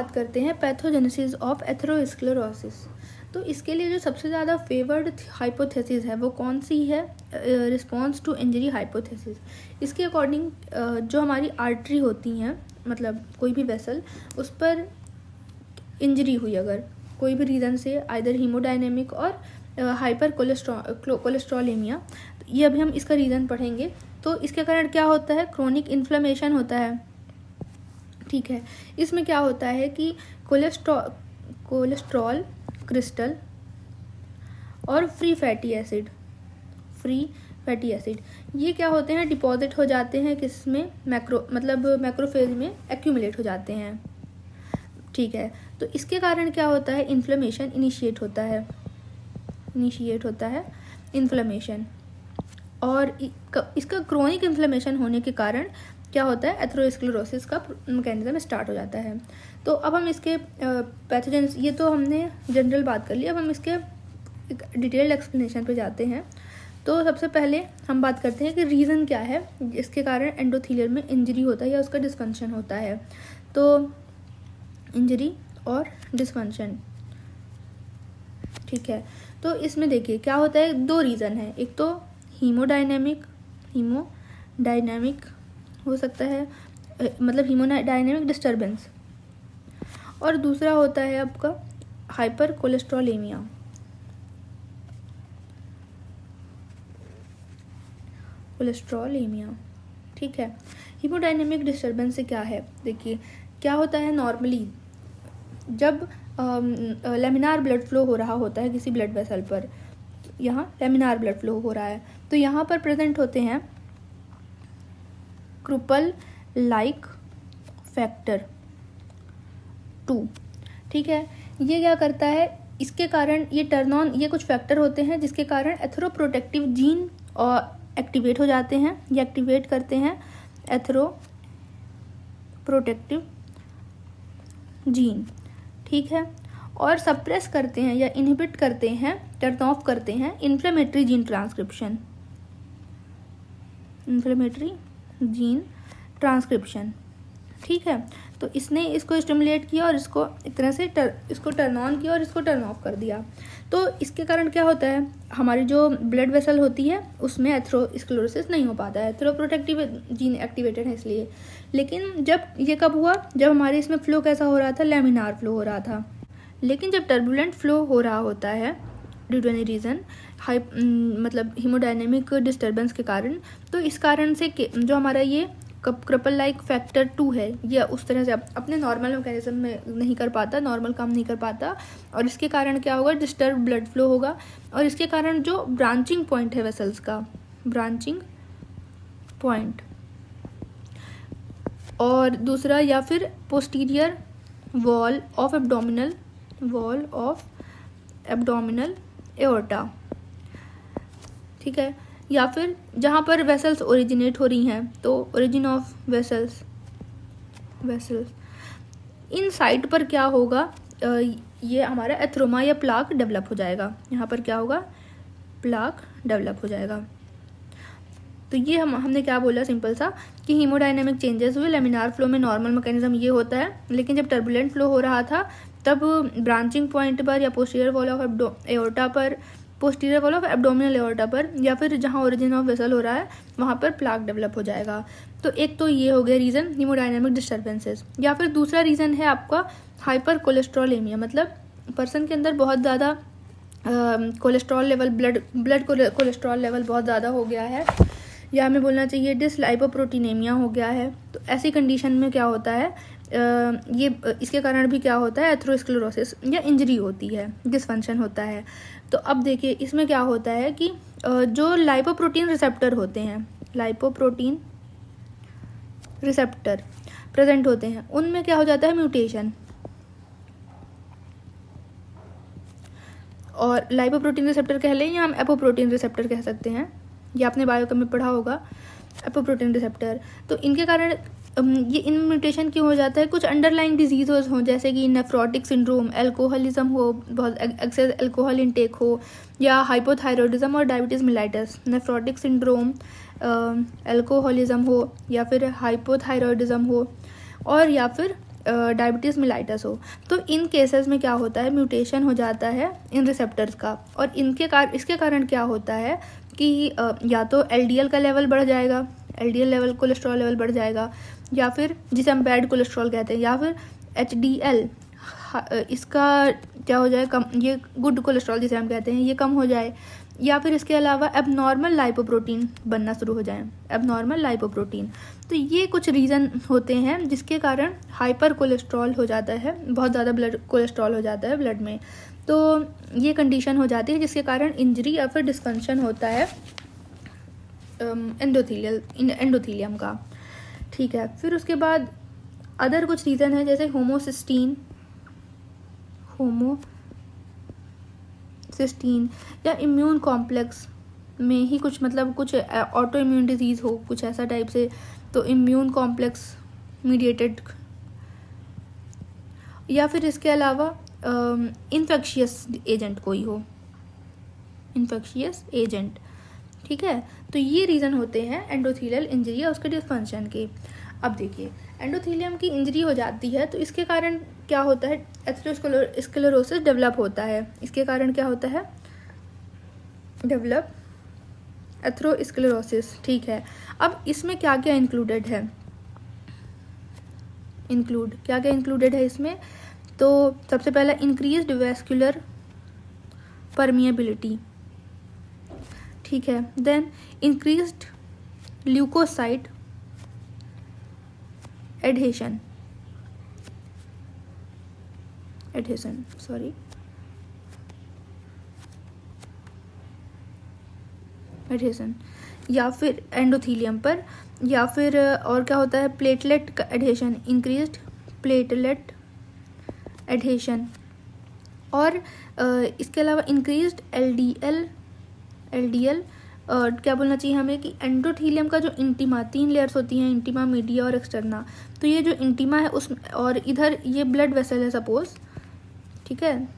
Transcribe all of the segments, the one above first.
बात करते हैं पैथोजेनेसिस ऑफ एथेरोस्क्लेरोसिस। तो इसके लिए जो सबसे ज़्यादा फेवर्ड हाइपोथेसिस है वो कौन सी है? Response to injury hypothesis. इसके अकॉर्डिंग जो हमारी आर्टरी होती हैं, मतलब कोई भी वेसल, उस पर इंजरी हुई अगर कोई भी रीज़न से, आइदर हीमोडायनेमिक और हाइपर कोलेस्ट्रॉलेमिया, ये अभी हम इसका रीज़न पढ़ेंगे। तो इसके कारण क्या होता है? क्रोनिक इन्फ्लेमेशन होता है। ठीक है, इसमें क्या होता है कि कोलेस्ट्रॉल क्रिस्टल और फ्री फैटी एसिड ये क्या होते हैं? डिपॉजिट हो जाते हैं किसमें? मैक्रोफेज में एक्यूमुलेट हो जाते हैं। ठीक है, तो इसके कारण क्या होता है? इन्फ्लेमेशन इनिशिएट होता है इन्फ्लेमेशन, और इसका क्रोनिक इन्फ्लेमेशन होने के कारण क्या होता है? एथेरोस्क्लेरोसिस का मैकेनिज्म स्टार्ट हो जाता है। तो अब हम इसके पैथोजेंस, ये तो हमने जनरल बात कर ली, अब हम इसके डिटेल्ड एक्सप्लेनेशन पे जाते हैं। तो सबसे पहले हम बात करते हैं कि रीज़न क्या है जिसके कारण एंडोथेलियल में इंजरी होता है या उसका डिस्फंक्शन होता है। तो इंजरी और डिस्फंक्शन, ठीक है, तो इसमें देखिए क्या होता है, दो रीज़न है। एक तो हीमोडायनेमिक हो सकता है, मतलब हीमोडायनेमिक डिस्टर्बेंस, और दूसरा होता है आपका हाइपर कोलेस्ट्रॉलेमिया। ठीक है, हीमोडायनेमिक डिस्टर्बेंस से क्या है, देखिए क्या होता है, नॉर्मली जब लेमिनार ब्लड फ्लो हो रहा होता है किसी ब्लड वेसल पर, यहाँ लेमिनार ब्लड फ्लो हो रहा है, तो यहाँ पर प्रेजेंट होते हैं क्रुपल लाइक फैक्टर 2। ठीक है, ये क्या करता है, इसके कारण ये टर्न ऑन, ये कुछ फैक्टर होते हैं जिसके कारण एथेरोप्रोटेक्टिव जीन और एक्टिवेट हो जाते हैं, ये एक्टिवेट करते हैं एथेरोप्रोटेक्टिव जीन। ठीक है, और सप्रेस करते हैं या इनहिबिट करते हैं, टर्न ऑफ करते हैं इन्फ्लेमेटरी जीन ट्रांसक्रिप्शन। ठीक है, तो इसने इसको स्टिमुलेट किया और इसको एक तरह से इसको टर्न ऑन किया और इसको टर्न ऑफ कर दिया। तो इसके कारण क्या होता है, हमारी जो ब्लड वेसल होती है उसमें एथेरोस्क्लेरोसिस नहीं हो पाता है, एथेरोप्रोटेक्टिव जीन एक्टिवेटेड है इसलिए। लेकिन जब ये कब हुआ, जब हमारे इसमें फ्लो कैसा हो रहा था, लेमिनार फ्लो हो रहा था। लेकिन जब टर्बुलेंट फ्लो हो रहा होता है ड्यू टू एनी रीज़न, मतलब हीमोडायनेमिक डिस्टर्बेंस के कारण, तो इस कारण से जो हमारा ये क्रिपल लाइक फैक्टर 2 है, ये उस तरह से अपने नॉर्मल मैकेनिज्म में नहीं कर पाता, नॉर्मल काम नहीं कर पाता, और इसके कारण क्या होगा, डिस्टर्ब ब्लड फ्लो होगा, और इसके कारण जो ब्रांचिंग पॉइंट है वेसल्स का, ब्रांचिंग पॉइंट, और दूसरा या फिर posterior wall of abdominal aorta, ठीक है, या फिर जहाँ पर वेसल्स ओरिजिनेट हो रही हैं, तो origin of vessels in site पर क्या होगा, ये हमारा एथ्रोमा या प्लाक डेवलप हो जाएगा, यहाँ पर क्या होगा, प्लाक डेवलप हो जाएगा। तो ये हमने क्या बोला सिंपल सा, कि हीमोडायनेमिक चेंजेस हुए, लेमिनार फ्लो में नॉर्मल मैकेनिज्म ये होता है, लेकिन जब टर्बुलेंट फ्लो हो रहा था तब ब्रांचिंग पॉइंट पर या posterior wall of abdominal aorta पर, या फिर जहाँ ओरिजिन ऑफ वेसल हो रहा है वहाँ पर प्लाक डेवलप हो जाएगा। तो एक तो ये हो गया रीज़न, हीमोडायनेमिक डिस्टर्बेंसेस। या फिर दूसरा रीज़न है आपका हाइपर कोलेस्ट्रॉलेमिया, मतलब पर्सन के अंदर बहुत ज़्यादा cholesterol level, blood cholesterol level बहुत ज़्यादा हो गया है, या हमें बोलना चाहिए डिसलाइपोप्रोटीनेमिया हो गया है। तो ऐसी कंडीशन में क्या होता है, ये इसके कारण भी क्या होता है, एथेरोस्क्लेरोसिस या इंजरी होती है, डिसफंक्शन होता है। तो अब देखिए इसमें क्या होता है कि जो लाइपोप्रोटीन रिसेप्टर होते हैं, लाइपोप्रोटीन रिसेप्टर प्रेजेंट होते हैं, उनमें क्या हो जाता है, म्यूटेशन। और लाइपोप्रोटीन रिसेप्टर कह लें या हम एपोप्रोटीन रिसेप्टर कह सकते हैं, ये आपने बायोकेम में पढ़ा होगा, एपोप्रोटीन रिसेप्टर। तो इनके कारण ये इन म्यूटेशन क्यों हो जाता है, कुछ अंडरलाइंग डिजीज हो, जैसे कि नेफ्रोटिक सिंड्रोम, अल्कोहलिज्म हो, बहुत एक्सेस अल्कोहल इनटेक हो, या हाइपोथायरॉयडिज्म और diabetes mellitus. Nephrotic syndrome, alcoholism हो, या फिर हाइपोथायरॉयडिज्म हो, और या फिर डायबिटीज़ मिलाइटस हो, तो इन केसेस में क्या होता है, म्यूटेशन हो जाता है इन रिसेप्टर्स का, और इसके कारण क्या होता है कि या तो एलडीएल का लेवल बढ़ जाएगा, एलडीएल लेवल कोलेस्ट्रॉल लेवल बढ़ जाएगा, या फिर जिसे हम बैड कोलेस्ट्रॉल कहते हैं, या फिर एचडीएल इसका क्या हो जाए कम, ये गुड कोलेस्ट्रॉल जिसे हम कहते हैं ये कम हो जाए, या फिर इसके अलावा एबनॉर्मल लाइपोप्रोटीन बनना शुरू हो जाए, एबनॉर्मल लाइपोप्रोटीन। तो ये कुछ रीज़न होते हैं जिसके कारण हाइपर कोलेस्ट्रॉल हो जाता है, बहुत ज़्यादा ब्लड कोलेस्ट्रॉल हो जाता है ब्लड में। तो ये कंडीशन हो जाती है जिसके कारण इंजरी या फिर डिस्फंक्शन होता है एंडोथीलियम का। ठीक है, फिर उसके बाद अदर कुछ रीज़न है जैसे होमोसिस्टीन या इम्यून कॉम्प्लेक्स में ही कुछ, मतलब कुछ ऑटो इम्यून डिजीज़ हो कुछ ऐसा टाइप से, तो इम्यून कॉम्प्लेक्स मीडिएटेड, या फिर इसके अलावा इन्फेक्शियस एजेंट कोई हो, इन्फेक्शियस एजेंट। ठीक है, तो ये रीज़न होते हैं एंडोथीलियल इंजरी या उसके डिस्फंक्शन के। अब देखिए, एंडोथीलियम की इंजरी हो जाती है तो इसके कारण क्या होता है, एथेरोस्क्लेरोसिस डेवलप होता है। इसके कारण क्या होता है, डेवलप एथेरोस्क्लेरोसिस। ठीक है, अब इसमें क्या क्या इंक्लूडेड है, क्या क्या इंक्लूडेड है इसमें, तो सबसे पहला इंक्रीज्ड वैस्कुलर परमिएबिलिटी। ठीक है, देन इंक्रीज्ड ल्यूकोसाइट एडहेशन, या फिर एंडोथीलियम पर, या फिर और क्या होता है, प्लेटलेट का एडहेशन, इंक्रीज्ड प्लेटलेट एडहेशन, और इसके अलावा इंक्रीज्ड एलडीएल क्या बोलना चाहिए हमें कि एंडोथीलियम का जो इंटीमा, 3 लेयर्स होती हैं, इंटीमा, मीडिया और एक्सटर्ना। तो ये जो इंटीमा है उस, और इधर ये ब्लड वेसल है सपोज, ठीक है,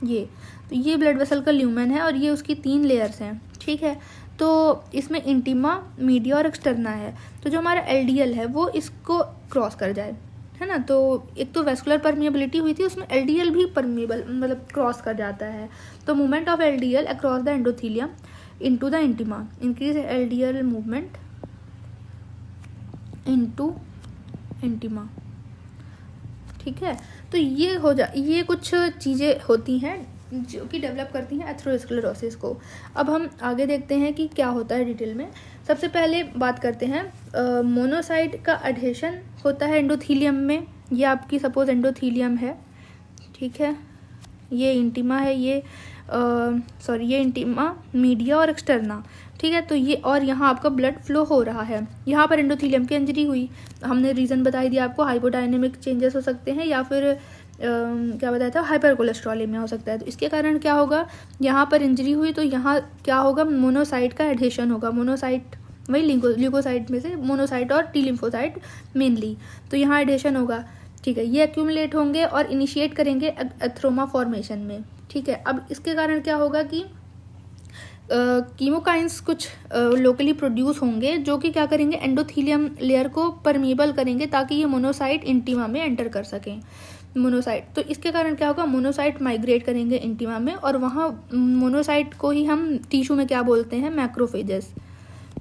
तो ये ब्लड वेसल का ल्यूमेन है और ये उसकी 3 लेयर्स हैं। ठीक है, तो इसमें इंटीमा, मीडिया और एक्सटर्ना है, तो जो हमारा एलडीएल है वो इसको क्रॉस कर जाए, है ना। तो एक तो वेस्कुलर परमिएबिलिटी हुई थी, उसमें एलडीएल भी परमिएबल मतलब क्रॉस कर जाता है। तो movement of LDL across the endothelium into the intima, increase LDL movement into intima. ठीक है, तो ये कुछ चीज़ें होती हैं जो कि डेवलप करती हैं एथेरोस्क्लेरोसिस को। अब हम आगे देखते हैं कि क्या होता है डिटेल में। सबसे पहले बात करते हैं मोनोसाइट का एडहेशन होता है एंडोथीलियम में। ये आपकी सपोज एंडोथीलियम है, ठीक है, ये इंटीमा है, ये इंटीमा, मीडिया और एक्सटर्ना। ठीक है, तो ये, और यहाँ आपका ब्लड फ्लो हो रहा है, यहाँ पर एंडोथीलियम की इंजरी हुई, हमने रीज़न बताई दिया आपको, हाइपोडायनेमिक चेंजेस हो सकते हैं, या फिर क्या बताया था, हाइपर कोलेस्ट्रॉलेमिया हो सकता है। तो इसके कारण क्या होगा, यहाँ पर इंजरी हुई तो यहाँ क्या होगा, मोनोसाइट का एडहेशन होगा। मोनोसाइट वही ल्यूकोसाइट में से मोनोसाइट और टी लिम्फोसाइट मेनली, तो यहाँ एडहेशन होगा। ठीक है, ये एक्यूमुलेट होंगे और इनिशिएट करेंगे एथ्रोमा फॉर्मेशन में। ठीक है, अब इसके कारण क्या होगा कि कीमोकाइंस कुछ लोकली प्रोड्यूस होंगे जो कि क्या करेंगे, एंडोथीलियम लेयर को परमिएबल करेंगे ताकि ये मोनोसाइट इंटीमा में एंटर कर सकें। मोनोसाइट, तो इसके कारण क्या होगा, मोनोसाइट माइग्रेट करेंगे इंटीमा में, और वहाँ मोनोसाइट को ही हम टिश्यू में क्या बोलते हैं,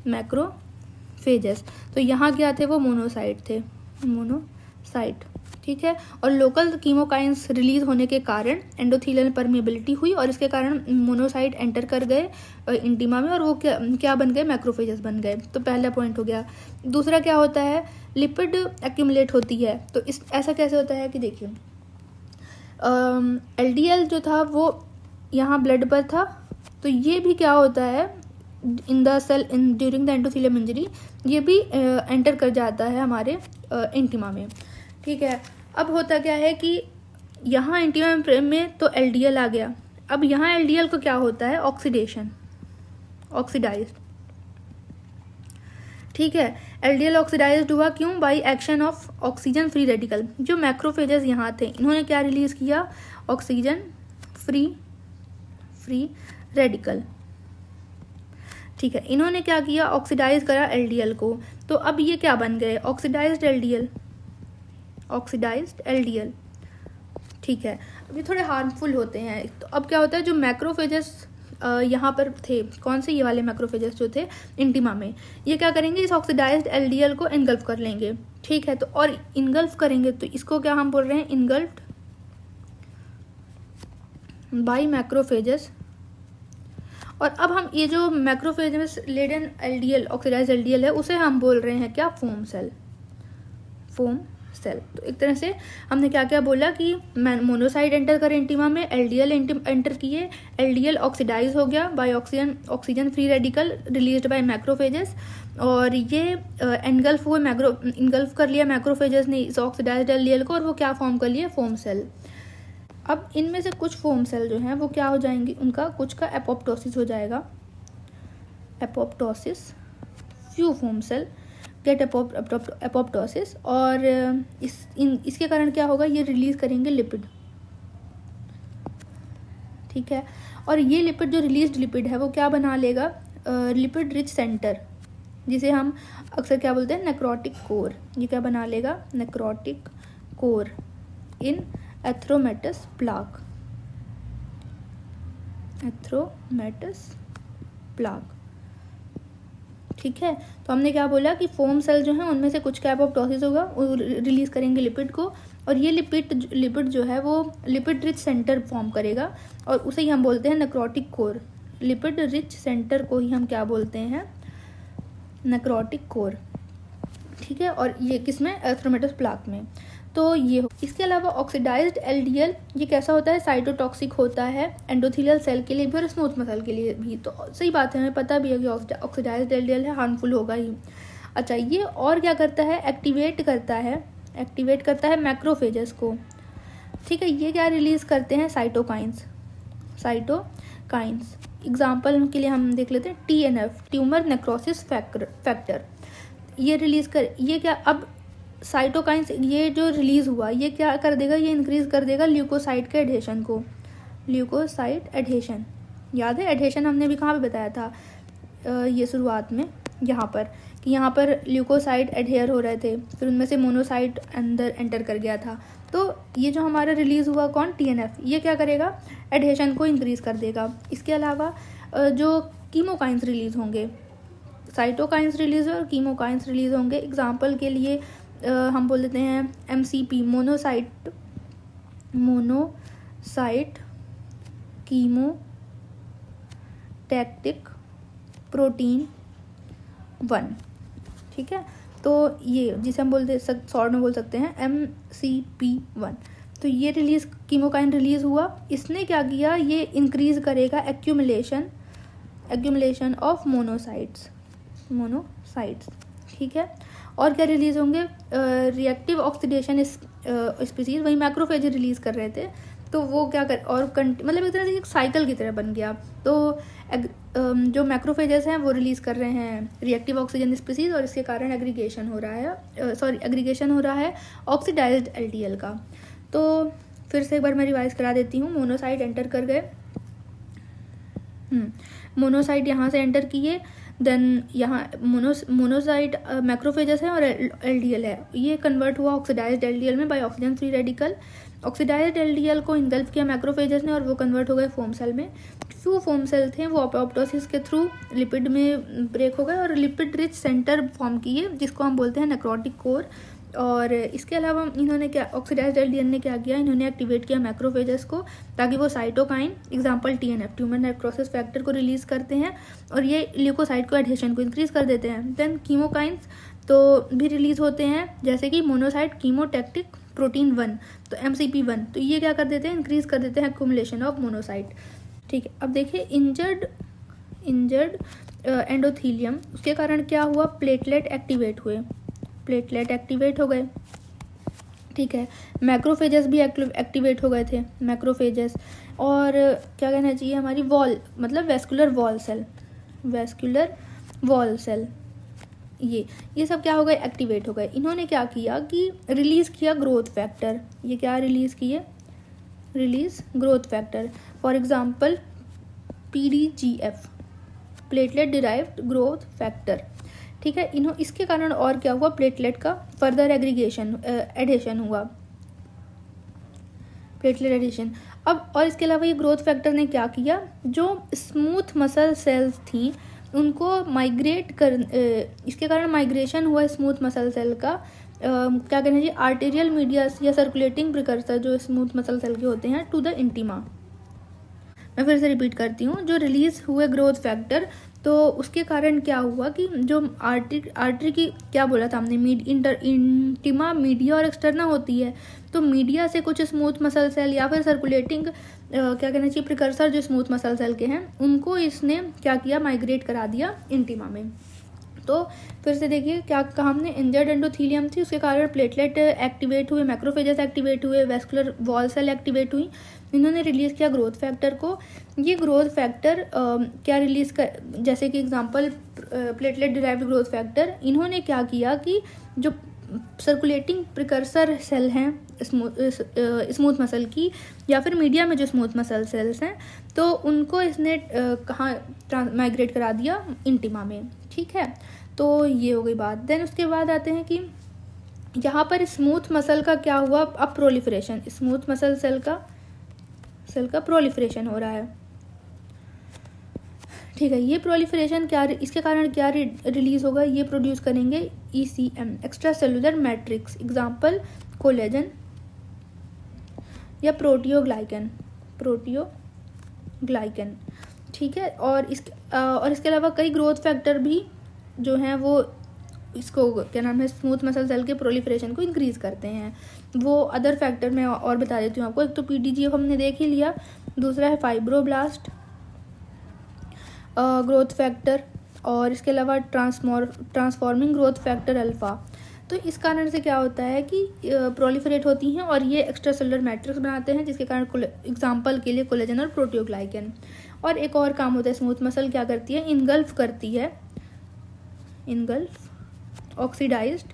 मैक्रोफेजेस। तो यहाँ क्या थे, वो मोनोसाइट थे, मोनोसाइट। ठीक है, और लोकल कीमोकाइंस रिलीज होने के कारण एंडोथीलियल परमिएबिलिटी हुई और इसके कारण मोनोसाइट एंटर कर गए इंटीमा में, और वो क्या बन गए, मैक्रोफेजेस बन गए। तो पहला पॉइंट हो गया। दूसरा क्या होता है, लिपिड एक्यूमुलेट होती है। तो ऐसा कैसे होता है कि देखिए, एलडीएल जो था वो यहाँ ब्लड पर था, तो ये भी क्या होता है, in the cell in during the endothelium injury, ये भी एंटर कर जाता है हमारे इंटीमा में। ठीक है, अब होता क्या है कि यहाँ इंटीमा में तो एलडीएल आ गया, अब यहाँ एलडीएल को क्या होता है, ऑक्सीडाइज्ड। ठीक है, एलडीएल ऑक्सीडाइज्ड हुआ, क्यों, by action of oxygen free radical. जो मैक्रोफेजेस यहाँ थे इन्होंने क्या रिलीज किया, ऑक्सीजन फ्री रेडिकल। ठीक है, इन्होंने क्या किया, ऑक्सीडाइज करा एलडीएल को, तो अब ये क्या बन गए, ऑक्सीडाइज्ड एलडीएल। ऑक्सीडाइज्ड LDL, ठीक है। अब ये थोड़े हार्मफुल होते हैं। तो अब क्या होता है, जो मैक्रोफेजेस यहाँ पर थे, कौन से, ये वाले मैक्रोफेजेस जो थे इंटिमा में, ये क्या करेंगे, इस ऑक्सीडाइज्ड LDL को इनगल्फ कर लेंगे, ठीक है। तो और इनगल्फ करेंगे तो इसको क्या हम बोल रहे हैं, इनगल्फ्ड बाय मैक्रोफेजेस। और अब हम ये जो macrophages laden LDL, oxidised LDL है, उसे हम बोल रहे हैं क्या, फोम सेल, फोम सेल। तो एक तरह से हमने क्या क्या बोला कि मोनोसाइट एंटर करे इंटिमा में, LDL एंटर किए, LDL ऑक्सीडाइज हो गया bye oxygen free radical released by macrophages, और ये एनगल्फ हुए, इनगल्फ कर लिया मैक्रोफेजेस ने इस ऑक्सीडाइज्ड LDL को, और वो क्या फॉर्म कर लिए, फोम सेल। अब इनमें से कुछ फोम सेल जो हैं वो क्या हो जाएंगी, उनका कुछ का एपोप्टोसिस हो जाएगा, apoptosis, few foam cell get apoptosis, और इसके कारण क्या होगा, ये रिलीज करेंगे लिपिड, ठीक है। और ये लिपिड जो रिलीज्ड लिपिड है वो क्या बना लेगा, लिपिड रिच सेंटर, जिसे हम अक्सर क्या बोलते हैं, नेक्रोटिक कोर। ये क्या बना लेगा, नेक्रोटिक कोर इन एथ्रोमेटस प्लाक, एथ्रोमेटस प्लाक, ठीक है। तो हमने क्या बोला कि फोम सेल जो है उनमें से कुछ का एपोप्टोसिस होगा, वो रिलीज करेंगे लिपिड को, और ये लिपिड जो है वो लिपिड रिच सेंटर फॉर्म करेगा, और उसे ही हम बोलते हैं necrotic core. Lipid rich centre को ही हम क्या बोलते हैं, नेक्रोटिक कोर, ठीक है। और ये किसमें, एथ्रोमेटस प्लाक में। तो ये इसके अलावा ऑक्सीडाइज्ड LDL ये कैसा होता है, साइटोटॉक्सिक होता है एंडोथेलियल सेल के लिए भी और स्मूथ मसल के लिए भी। तो सही बात है, हमें पता भी है कि ऑक्सीडाइज्ड LDL है, हार्मफुल होगा ही। अच्छा, ये और क्या करता है, एक्टिवेट करता है मैक्रोफेजेस को, ठीक है। ये क्या रिलीज करते हैं, साइटोकाइंस। एग्जाम्पल के लिए हम देख लेते हैं TNF, ट्यूमर नेक्रोसिस फैक्टर। ये रिलीज कर, ये क्या, अब साइटोकाइंस ये जो रिलीज हुआ ये क्या कर देगा, ये इंक्रीज कर देगा ल्यूकोसाइट के एडहेशन को, ल्यूकोसाइट एडहेशन। याद है एडहेशन हमने भी कहाँ पे बताया था, ये शुरुआत में यहाँ पर, कि यहाँ पर ल्यूकोसाइट एडहेयर हो रहे थे, फिर उनमें से मोनोसाइट अंदर एंटर कर गया था। तो ये जो हमारा रिलीज हुआ कौन, TNF, ये क्या करेगा, एडहेशन को इंक्रीज कर देगा। इसके अलावा जो कीमोकाइंस रिलीज होंगे, साइटोकाइंस रिलीज और कीमोकाइंस रिलीज होंगे। एग्जाम्पल के लिए हम बोल देते हैं MCP, मोनोसाइट कीमोटैक्टिक प्रोटीन 1, ठीक है। तो ये जिसे हम शॉर्ट में बोल सकते हैं MCP1। तो ये रिलीज, कीमोकाइन रिलीज हुआ, इसने क्या किया, ये इंक्रीज करेगा एक्यूमुलेशन ऑफ मोनोसाइट्स, ठीक है। और क्या रिलीज होंगे, रिएक्टिव ऑक्सीडेशन स्पीसीज, वही मैक्रोफेज रिलीज कर रहे थे, तो वो क्या कर, और मतलब एक तरह से एक साइकिल की तरह बन गया। तो जो मैक्रोफेजेस हैं वो रिलीज कर रहे हैं रिएक्टिव ऑक्सीजन स्पीसीज, और इसके कारण एग्रीगेशन हो रहा है ऑक्सीडाइज्ड LDL का। तो फिर से एक बार मैं रिवाइज करा देती हूँ। मोनोसाइट एंटर कर गए, मोनोसाइट यहाँ से एंटर किए, देन यहाँ मोनोसाइट मैक्रोफेजेस है और LDL है, ये कन्वर्ट हुआ ऑक्सीडाइज्ड LDL में by oxygen free radical. Oxidised LDL को इनगल्फ किया मैक्रोफेजेस ने और वो कन्वर्ट हो गए फोम सेल में। फ्यू फोम सेल थे वो एपोप्टोसिस के थ्रू लिपिड में ब्रेक हो गए और लिपिड रिच सेंटर फॉर्म किए, जिसको हम बोलते हैं नेक्रोटिक कोर। और इसके अलावा इन्होंने क्या, ऑक्सीडाइज्ड LDL ने क्या किया, इन्होंने एक्टिवेट किया मैक्रोफेजेस को, ताकि वो cytokine, example TNF, tumour necrosis factor को रिलीज करते हैं, और ये ल्यूकोसाइट को एडहेशन को इंक्रीज कर देते हैं। देन कीमोकाइंस तो भी रिलीज होते हैं, जैसे कि मोनोसाइट कीमोटैक्टिक प्रोटीन 1, तो MCP1, तो ये क्या कर देते हैं, इंक्रीज कर देते हैं एक्यूमुलेशन ऑफ मोनोसाइट, ठीक है। अब देखिए इंजर्ड एंडोथीलियम, उसके कारण क्या हुआ, प्लेटलेट एक्टिवेट हो गए, ठीक है। मैक्रोफेजेस भी एक्टिवेट हो गए थे, मैक्रोफेजेस। और क्या कहना चाहिए, हमारी वॉल, मतलब वेस्कुलर वॉल सेल, ये सब क्या हो गए, एक्टिवेट हो गए। इन्होंने क्या किया कि रिलीज किया ग्रोथ फैक्टर, ये क्या रिलीज किए, growth factor, for example PDGF, platelet derived growth factor, ठीक है। इसके कारण और क्या हुआ, प्लेटलेट का फर्दर एडिशन हुआ, प्लेटलेट एडिशन। अब और इसके अलावा ये ग्रोथ फैक्टर ने क्या किया, जो स्मूथ मसल सेल्स थी उनको इसके कारण माइग्रेशन हुआ स्मूथ मसल सेल का, क्या कहना चाहिए, आर्टेरियल मीडियस या सर्कुलेटिंग प्रिकर्सर जो स्मूथ मसल सेल के होते हैं, टू द इंटीमा। मैं फिर से रिपीट करती हूँ, जो रिलीज हुए ग्रोथ फैक्टर, तो उसके कारण क्या हुआ कि जो आर्टरी की क्या बोला था हमने, इंटीमा मीडिया और एक्सटर्ना होती है, तो मीडिया से कुछ स्मूथ मसल सेल या फिर सर्कुलेटिंग क्या कहना चाहिए प्रिकर्सर जो स्मूथ मसल सेल के हैं, उनको इसने क्या किया, माइग्रेट करा दिया इंटीमा में। तो फिर से देखिए क्या कहा हमने, इंजर्ड एंडोथीलियम थी, उसके कारण प्लेटलेट एक्टिवेट हुए, मैक्रोफेजेस एक्टिवेट हुए, वेस्कुलर वॉल सेल एक्टिवेट हुई, इन्होंने रिलीज़ किया ग्रोथ फैक्टर को। ये ग्रोथ फैक्टर क्या रिलीज़ कर, जैसे कि example platelet derived growth factor, इन्होंने क्या किया कि जो सर्कुलेटिंग प्रिकर्सर सेल हैं स्मूथ मसल की या फिर मीडिया में जो स्मूथ मसल सेल्स हैं, तो उनको इसने कहाँ माइग्रेट करा दिया, इंटीमा में। ठीक है, तो ये हो गई बात। देन उसके बाद आते हैं कि यहाँ पर स्मूथ मसल का क्या हुआ, अब प्रोलिफरेशन, स्मूथ मसल सेल का प्रोलिफरेशन हो रहा है। ठीक है, ये प्रोलिफरेशन क्या, इसके कारण क्या रिलीज होगा, ये प्रोड्यूस करेंगे ECM, extra cellular matrix, example collagen या प्रोटियोग्लाइकन। ठीक है, और इसके अलावा कई ग्रोथ फैक्टर भी जो हैं वो इसको क्या नाम है, स्मूथ मसल सेल के प्रोलिफरेशन को इंक्रीज करते हैं। वो अदर फैक्टर मैं और बता देती हूँ आपको। एक तो PDGF हमने देख ही लिया, दूसरा है फाइब्रोब्लास्ट ग्रोथ फैक्टर, और इसके अलावा ट्रांसफॉर्मिंग ग्रोथ फैक्टर अल्फा। तो इस कारण से क्या होता है कि प्रोलिफरेट होती हैं और ये एक्स्ट्रा सेलुलर मैट्रिक्स बनाते हैं, जिसके कारण एग्जाम्पल के लिए कोलेजन और प्रोटियोग्लाइकन। और एक और काम होता है, स्मूथ मसल क्या करती है, इनगल्फ करती है, ऑक्सीडाइज्ड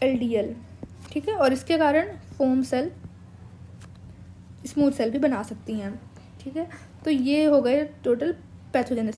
LDL। ठीक है, और इसके कारण फोम सेल, स्मूथ सेल भी बना सकती हैं। ठीक है, तो ये हो गए टोटल पैथोजेनेसिस।